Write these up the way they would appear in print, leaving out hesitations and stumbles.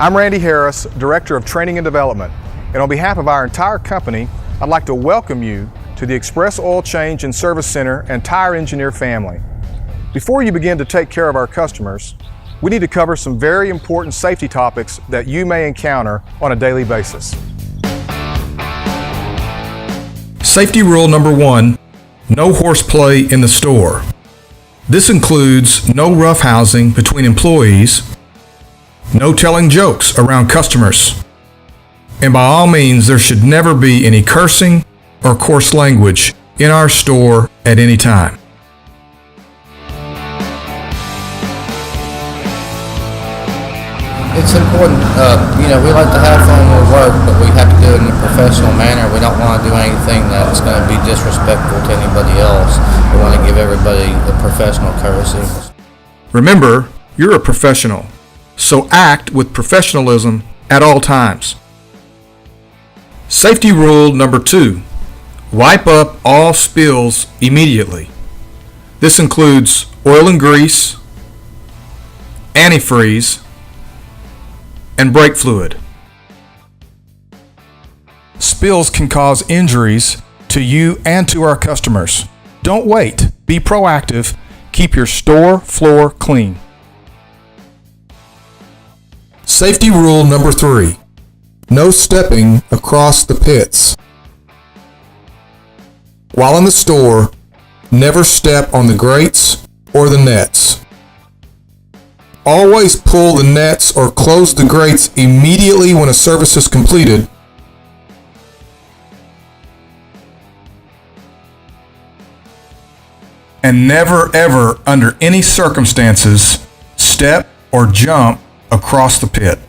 I'm Randy Harris, Director of Training and Development, and on behalf of our entire company, I'd like to welcome you to the Express Oil Change and Service Center and Tire Engineer family. Before you begin to take care of our customers, we need to cover some very important safety topics that you may encounter on a daily basis. Safety rule number 1, no horseplay in the store. This includes no roughhousing between employees, no telling jokes around customers, and by all means, there should never be any cursing or coarse language in our store at any time. It's important, we like to have fun when we work, but we have to do it in a professional manner. We don't want to do anything that's going to be disrespectful to anybody else. We want to give everybody the professional courtesy. Remember, you're a professional, so act with professionalism at all times. Safety rule number 2, wipe up all spills immediately. This includes oil and grease, antifreeze, and brake fluid. Spills can cause injuries to you and to our customers. Don't wait. Be proactive. Keep your store floor clean. Safety rule number 3, no stepping across the pits. While in the store, never step on the grates or the nets. Always pull the nets or close the grates immediately when a service is completed. And never ever, under any circumstances, step or jump across the pit.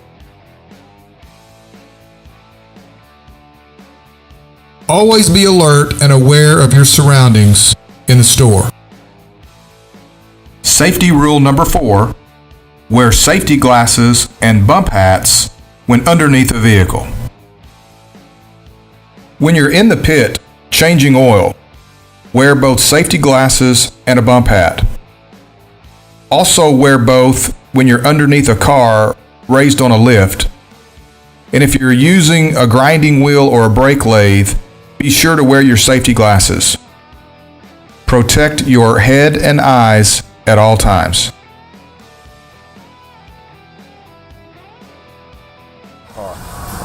Always be alert and aware of your surroundings in the store. Safety rule number 4, wear safety glasses and bump hats when underneath a vehicle. When you're in the pit changing oil, wear both safety glasses and a bump hat. Also wear both when you're underneath a car raised on a lift. And if you're using a grinding wheel or a brake lathe, be sure to wear your safety glasses. Protect your head and eyes at all times.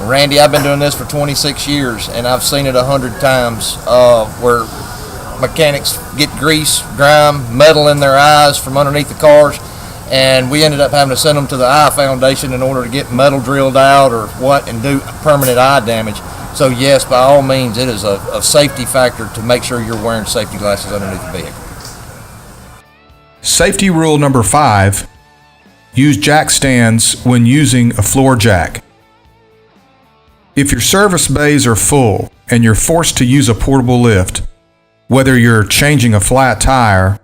Randy, I've been doing this for 26 years, and I've seen it 100 times where mechanics get grease, grime, metal in their eyes from underneath the cars, and we ended up having to send them to the Eye Foundation in order to get metal drilled out or what and do permanent eye damage. So yes, by all means, it is a safety factor to make sure you're wearing safety glasses underneath the vehicle. Safety rule number 5, use jack stands when using a floor jack. If your service bays are full and you're forced to use a portable lift, whether you're changing a flat tire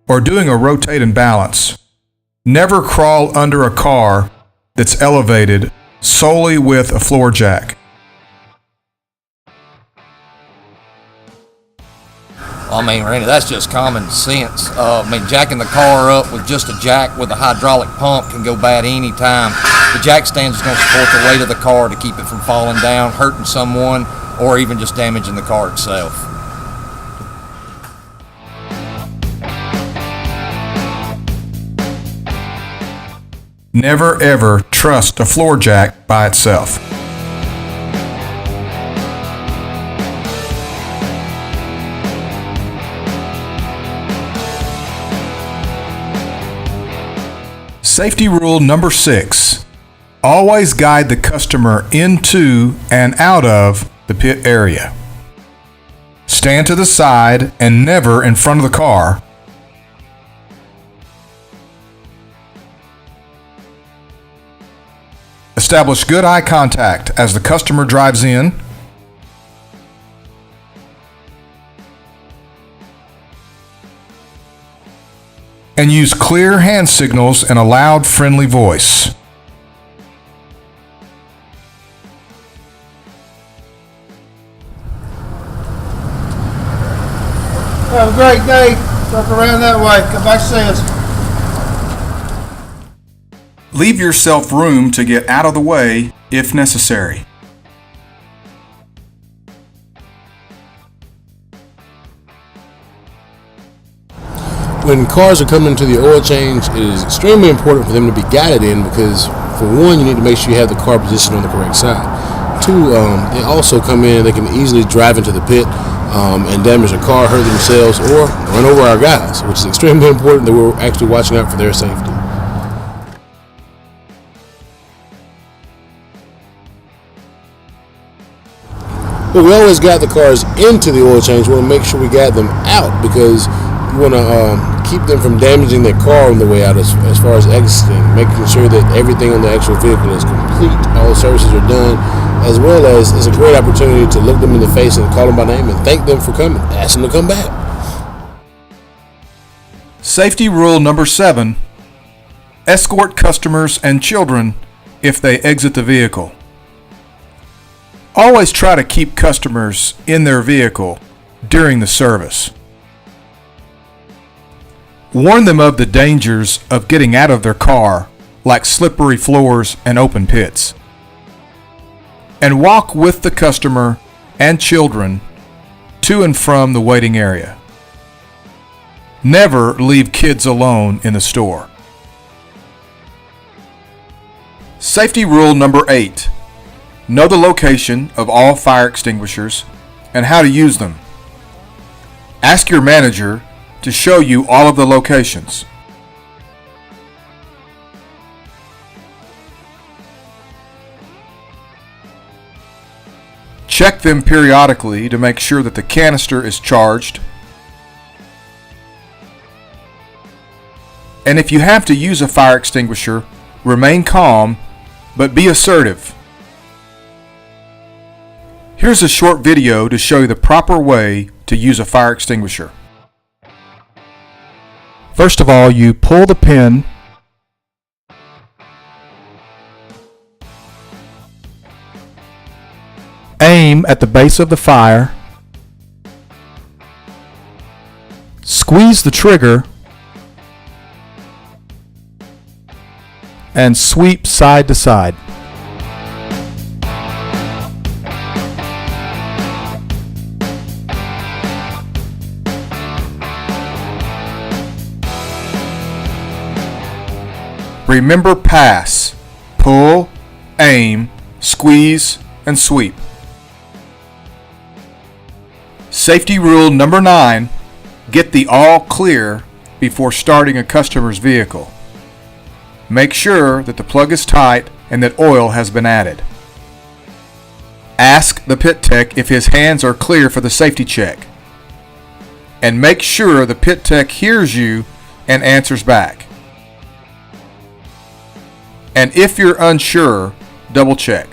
or doing a rotate and balance, never crawl under a car that's elevated solely with a floor jack. Randy, that's just common sense. Jacking the car up with just a jack with a hydraulic pump can go bad any time. The jack stand is going to support the weight of the car to keep it from falling down, hurting someone, or even just damaging the car itself. Never ever trust a floor jack by itself. Safety rule number 6, always guide the customer into and out of the pit area. Stand to the side and never in front of the car. Establish good eye contact as the customer drives in. And use clear hand signals and a loud, friendly voice. Have a great day. Truck around that way. Come back to see us. Leave yourself room to get out of the way if necessary. When cars are coming to the oil change, it is extremely important for them to be guided in because, for one, you need to make sure you have the car positioned on the correct side. Two, they also come in, they can easily drive into the pit and damage the car, hurt themselves, or run over our guys, which is extremely important that we're actually watching out for their safety. But we always guide the cars into the oil change. We want to make sure we guide them out because we want to keep them from damaging their car on the way out as far as exiting, making sure that everything on the actual vehicle is complete, all the services are done, as well as it's a great opportunity to look them in the face and call them by name and thank them for coming, ask them to come back. Safety rule number 7, escort customers and children if they exit the vehicle. Always try to keep customers in their vehicle during the service. Warn them of the dangers of getting out of their car, like slippery floors and open pits. And walk with the customer and children to and from the waiting area. Never leave kids alone in the store. Safety rule number 8. Know the location of all fire extinguishers and how to use them. Ask your manager to show you all of the locations. Check them periodically to make sure that the canister is charged. And if you have to use a fire extinguisher, remain calm, but be assertive. Here's a short video to show you the proper way to use a fire extinguisher. First of all, you pull the pin, aim at the base of the fire, squeeze the trigger, and sweep side to side. Remember pass, pull, aim, squeeze, and sweep. Safety rule number 9, get the all clear before starting a customer's vehicle. Make sure that the plug is tight and that oil has been added. Ask the pit tech if his hands are clear for the safety check. And make sure the pit tech hears you and answers back. And if you're unsure, double check.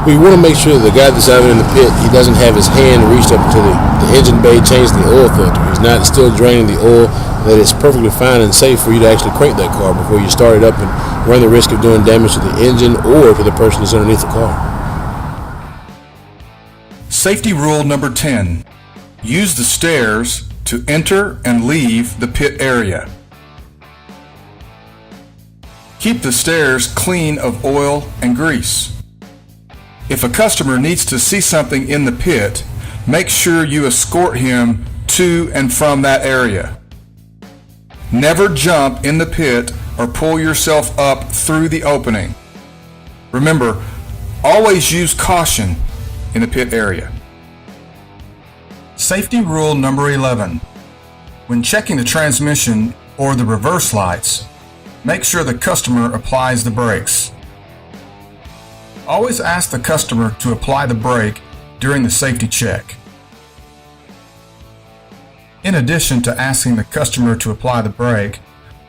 We want to make sure that the guy that's out in the pit, he doesn't have his hand reached up to the engine bay, changing the oil filter. He's not still draining the oil, that it's perfectly fine and safe for you to actually crank that car before you start it up and run the risk of doing damage to the engine or to the person that's underneath the car. Safety rule number 10. Use the stairs to enter and leave the pit area. Keep the stairs clean of oil and grease. If a customer needs to see something in the pit, make sure you escort him to and from that area. Never jump in the pit or pull yourself up through the opening. Remember, always use caution in the pit area. Safety rule number 11. When checking the transmission or the reverse lights, make sure the customer applies the brakes. Always ask the customer to apply the brake during the safety check. In addition to asking the customer to apply the brake,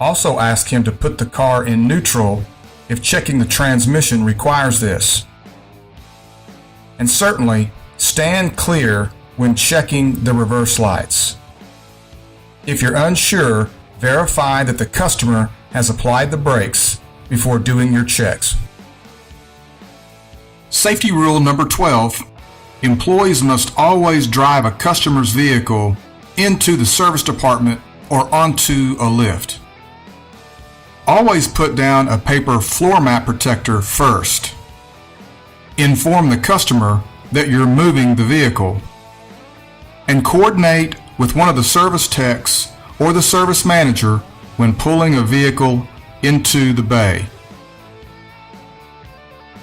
also ask him to put the car in neutral if checking the transmission requires this. And certainly, stand clear when checking the reverse lights. If you're unsure, verify that the customer has applied the brakes before doing your checks. Safety rule number 12. Employees must always drive a customer's vehicle into the service department or onto a lift. Always put down a paper floor mat protector first. Inform the customer that you're moving the vehicle, and coordinate with one of the service techs or the service manager when pulling a vehicle into the bay.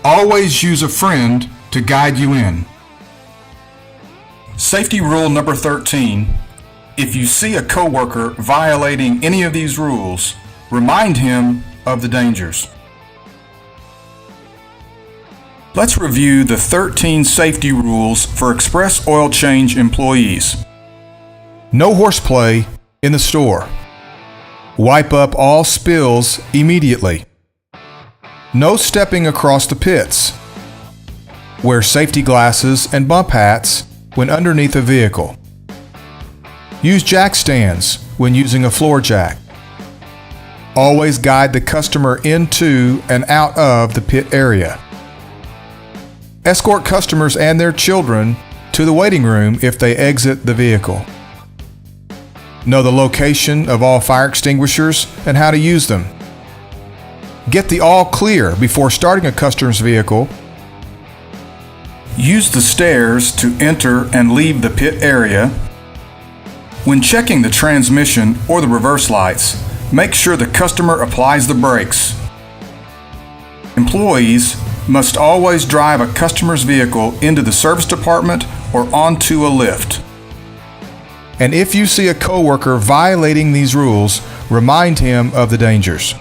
Always use a friend to guide you in. Safety rule number 13. If you see a coworker violating any of these rules, remind him of the dangers. Let's review the 13 safety rules for express oil change employees. No horseplay in the store. Wipe up all spills immediately. No stepping across the pits. Wear safety glasses and bump hats when underneath a vehicle. Use jack stands when using a floor jack. Always guide the customer into and out of the pit area. Escort customers and their children to the waiting room if they exit the vehicle. Know the location of all fire extinguishers and how to use them. Get the all clear before starting a customer's vehicle. Use the stairs to enter and leave the pit area. When checking the transmission or the reverse lights, make sure the customer applies the brakes. Employees must always drive a customer's vehicle into the service department or onto a lift. And if you see a coworker violating these rules, remind him of the dangers.